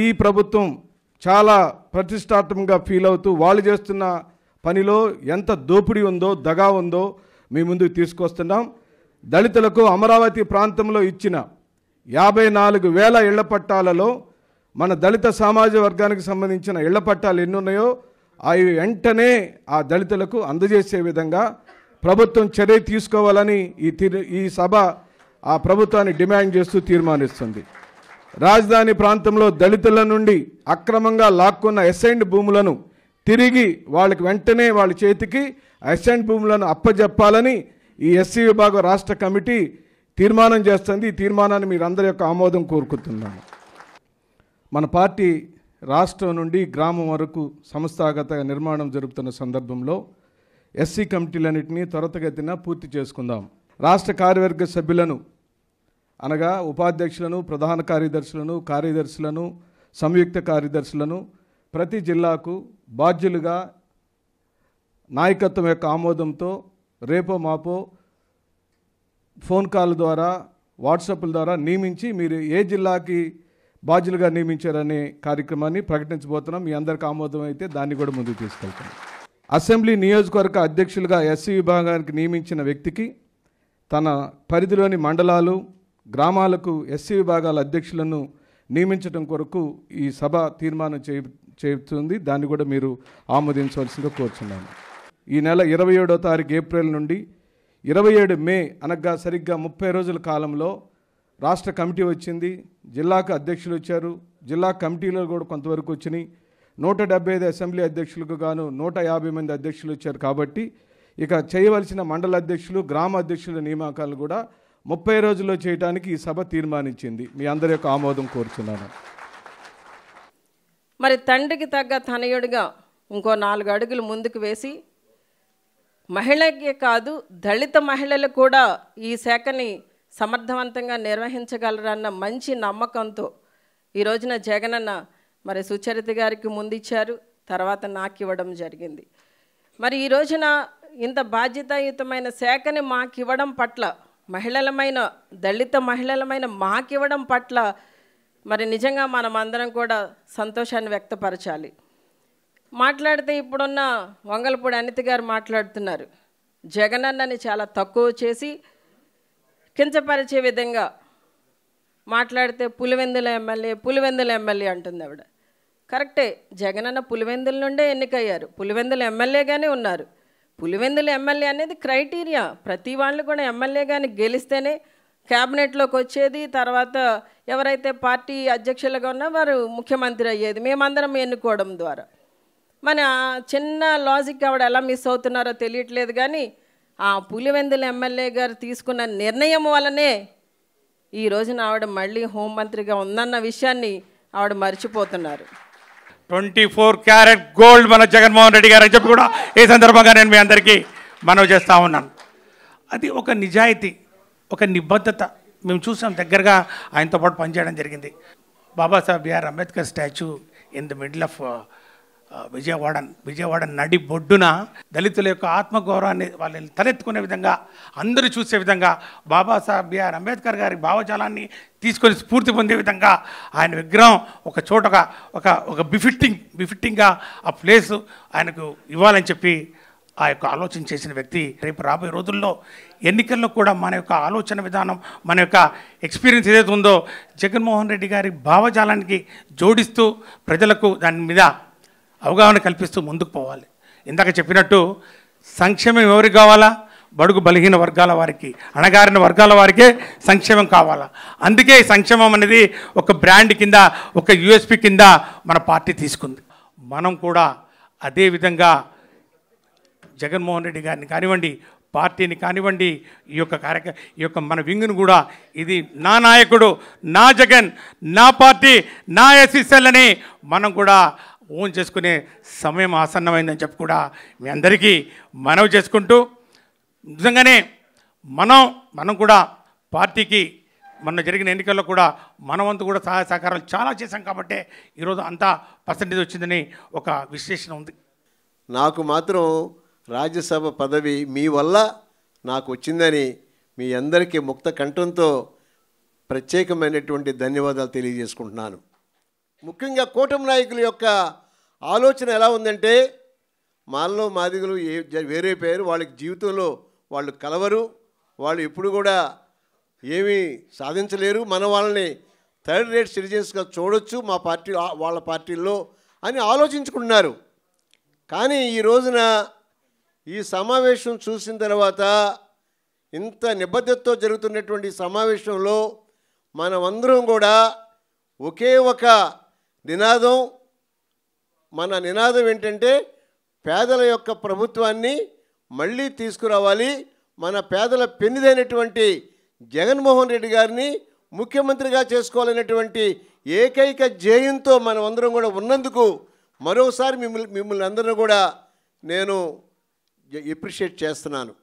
ఈ ప్రభుత్వం చాలా ప్రతిష్టాత్మకంగా ఫీల్ అవుతూ వాళ్ళు చేస్తున్న పనిలో ఎంత దోపిడీ ఉందో, దగా ఉందో మీ ముందుకు తీసుకొస్తున్నాం. దళితులకు అమరావతి ప్రాంతంలో ఇచ్చిన 54,000 ఇళ్ల పట్టాలలో మన దళిత సమాజ వర్గానికి సంబంధించిన ఇళ్ల పట్టాలు ఎన్ని ఉన్నాయో అవి వెంటనే ఆ దళితులకు అందజేసే విధంగా ప్రభుత్వం చర్య తీసుకోవాలని ఈ సభ ఆ ప్రభుత్వాన్ని డిమాండ్ చేస్తూ తీర్మానిస్తుంది. రాజధాని ప్రాంతంలో దళితుల నుండి అక్రమంగా లాక్కున్న అసైన్డ్ భూములను తిరిగి వాళ్ళకి వెంటనే వాళ్ళ చేతికి అసైన్డ్ భూములను అప్పజెప్పాలని ఈ ఎస్సీ విభాగం రాష్ట్ర కమిటీ తీర్మానం చేస్తుంది. ఈ తీర్మానాన్ని మీరందరి యొక్క ఆమోదం కోరుకుంటున్నాను. మన పార్టీ రాష్ట్రం నుండి గ్రామం వరకు సంస్థాగత నిర్మాణం జరుపుతున్న సందర్భంలో ఎస్సీ కమిటీలన్నింటినీ త్వరితగతిన పూర్తి చేసుకుందాం. రాష్ట్ర కార్యవర్గ సభ్యులను అనగా ఉపాధ్యక్షులను, ప్రధాన కార్యదర్శులను, సంయుక్త కార్యదర్శులను ప్రతి జిల్లాకు బాధ్యులుగా నాయకత్వం యొక్క ఆమోదంతో రేపో మాపో ఫోన్ కాల్ ద్వారా, వాట్సాప్ల ద్వారా నియమించి మీరు ఏ జిల్లాకి బాధ్యులుగా నియమించారనే కార్యక్రమాన్ని ప్రకటించబోతున్నాం. మీ అందరికి ఆమోదం అయితే దాన్ని కూడా ముందుకు తీసుకెళ్తాం. అసెంబ్లీ నియోజకవర్గ అధ్యక్షులుగా ఎస్సీ విభాగానికి నియమించిన వ్యక్తికి తన పరిధిలోని మండలాలు, గ్రామాలకు ఎస్సీ విభాగాల అధ్యక్షులను నియమించడం కొరకు ఈ సభ తీర్మానం చేస్తుంది. దాన్ని కూడా మీరు ఆమోదించవలసిందిగా కోరుచున్నాను. ఈ నెల 27వ తారీఖు ఏప్రిల్ నుండి 27 మే అనగా సరిగ్గా 30 రోజుల కాలంలో రాష్ట్ర కమిటీ వచ్చింది. జిల్లాకు అధ్యక్షులు వచ్చారు. జిల్లా కమిటీలో కూడా కొంతవరకు వచ్చినాయి. 175 అసెంబ్లీ అధ్యక్షులకు గాను 150 మంది అధ్యక్షులు వచ్చారు. కాబట్టి ఇక చేయవలసిన మండల అధ్యక్షులు, గ్రామ అధ్యక్షుల నియామకాలు కూడా 30 రోజుల్లో చేయడానికి ఈ సభ తీర్మానించింది. మీ అందరి యొక్క ఆమోదం కోరుచున్నాను. మరి తండ్రికి తగ్గ తనయుడిగా ఇంకో 4 అడుగులు ముందుకు వేసి మహిళకే కాదు దళిత మహిళలు కూడా ఈ శాఖని సమర్థవంతంగా నిర్వహించగలరన్న మంచి నమ్మకంతో ఈ రోజున జగనన్న మరి సుచరిత గారికి ముందిచ్చారు, తర్వాత నాకు ఇవ్వడం జరిగింది. మరి ఈ రోజున ఇంత బాధ్యతాయుతమైన శాఖని మాకు ఇవ్వడం పట్ల, మహిళలమైన దళిత మహిళలమైన మాకివ్వడం పట్ల మరి నిజంగా మనం అందరం కూడా సంతోషాన్ని వ్యక్తపరచాలి. మాట్లాడితే ఇప్పుడున్న వంగలపూడి అనిత గారు మాట్లాడుతున్నారు, జగనన్నని చాలా తక్కువ చేసి కించపరిచే విధంగా మాట్లాడితే పులివెందుల ఎమ్మెల్యే అంటుంది ఆవిడ. కరెక్టే, జగనన్న పులివెందుల నుండే ఎన్నికయ్యారు, పులివెందుల ఎమ్మెల్యేగానే ఉన్నారు. పులివెందుల ఎమ్మెల్యే అనేది క్రైటీరియా. ప్రతి వాళ్ళు కూడా ఎమ్మెల్యే కానీ గెలిస్తేనే క్యాబినెట్లోకి వచ్చేది, తర్వాత ఎవరైతే పార్టీ అధ్యక్షులుగా ఉన్నా వారు ముఖ్యమంత్రి అయ్యేది మేమందరం ఎన్నుకోవడం ద్వారా. మన చిన్న లాజిక్ ఆవిడ ఎలా మిస్ అవుతున్నారో తెలియట్లేదు. కానీ ఆ పులివెందుల ఎమ్మెల్యే గారు తీసుకున్న నిర్ణయం వల్లనే ఈ రోజున ఆవిడ మళ్ళీ హోంమంత్రిగా ఉందన్న విషయాన్ని ఆవిడ మర్చిపోతున్నారు. 24 క్యారెట్ గోల్డ్ మన జగన్మోహన్ రెడ్డి గారు అని చెప్పి కూడా ఈ సందర్భంగా నేను మీ అందరికీ మనవి చేస్తూ ఉన్నాను. అది ఒక నిజాయితీ, ఒక నిబద్ధత. మేము చూసాం, దగ్గరగా ఆయనతో పాటు పనిచేయడం జరిగింది. Babasaheb BR Ambedkar statue in the middle of Vijayawada నడి బొడ్డున దళితుల యొక్క ఆత్మగౌరవాన్ని వాళ్ళని తలెత్తుకునే విధంగా, అందరూ చూసే విధంగా బాబాసాహెబ్ బిఆర్ అంబేద్కర్ గారి భావజాలాన్ని తీసుకొని స్ఫూర్తి పొందే విధంగా ఆయన విగ్రహం ఒక చోటగా ఒక బిఫిట్టింగ్గా ఆ ప్లేస్ ఆయనకు ఇవ్వాలని చెప్పి ఆ యొక్క ఆలోచన చేసిన వ్యక్తి. రేపు రాబోయే రోజుల్లో ఎన్నికల్లో కూడా మన యొక్క ఆలోచన విధానం, మన యొక్క ఎక్స్పీరియన్స్ ఏదైతే ఉందో జగన్మోహన్ రెడ్డి గారి భావజాలానికి జోడిస్తూ ప్రజలకు దాని మీద అవగాహన కల్పిస్తూ ముందుకు పోవాలి. ఇందాక చెప్పినట్టు సంక్షేమం ఎవరికి కావాలా? బడుగు బలహీన వర్గాల వారికి, అణగారిన వర్గాల వారికే సంక్షేమం కావాలా. అందుకే సంక్షేమం అనేది ఒక బ్రాండ్ కింద, ఒక యూఎస్పీ కింద మన పార్టీ తీసుకుంది. మనం కూడా అదే విధంగా జగన్మోహన్ రెడ్డి గారిని కానివ్వండి, పార్టీని కానివ్వండి, ఈ యొక్క మన వింగ్ను కూడా ఇది నా నాయకుడు, నా జగన్, నా పార్టీ, నా ఎస్ఎస్ఎల్ అని మనం కూడా ఓన్ చేసుకునే సమయం ఆసన్నమైందని చెప్పి కూడా మీ అందరికీ మనవి చేసుకుంటూ, నిజంగానే మనం కూడా పార్టీకి మొన్న జరిగిన ఎన్నికల్లో కూడా మనవంతు కూడా సహాయ సహకారాలు చాలా చేశాం. కాబట్టి ఈరోజు అంతా పర్సెంటేజ్ వచ్చిందని ఒక విశ్లేషణ ఉంది. నాకు మాత్రం రాజ్యసభ పదవి మీ వల్ల నాకు వచ్చిందని మీ అందరికీ ముక్త కంఠంతో ప్రత్యేకమైనటువంటి ధన్యవాదాలు తెలియజేసుకుంటున్నాను. ముఖ్యంగా కూటమి నాయకుల యొక్క ఆలోచన ఎలా ఉందంటే మాల్లో మాదిగలు వేరైపోయారు, వాళ్ళకి జీవితంలో వాళ్ళు కలవరు, వాళ్ళు ఎప్పుడు కూడా ఏమీ సాధించలేరు, మన వాళ్ళని థర్డ్ రేట్ సిటిజన్స్గా చూడొచ్చు మా పార్టీ వాళ్ళ పార్టీల్లో అని ఆలోచించుకుంటున్నారు. కానీ ఈ రోజున ఈ సమావేశం చూసిన తర్వాత ఇంత నిబద్ధతతో జరుగుతున్నటువంటి సమావేశంలో మనమందరం కూడా ఒకే ఒక నినాదం, మన నినాదం ఏంటంటే పేదల యొక్క ప్రభుత్వాన్ని మళ్ళీ తీసుకురావాలి, మన పేదల పెన్నిదైనటువంటి జగన్మోహన్ రెడ్డి గారిని ముఖ్యమంత్రిగా చేసుకోవాలనేటువంటి ఏకైక ధ్యేయంతో మనం అందరం కూడా ఉన్నందుకు మరోసారి మిమ్మల్ని అందరిని కూడా నేను ఎప్రిషియేట్ చేస్తున్నాను.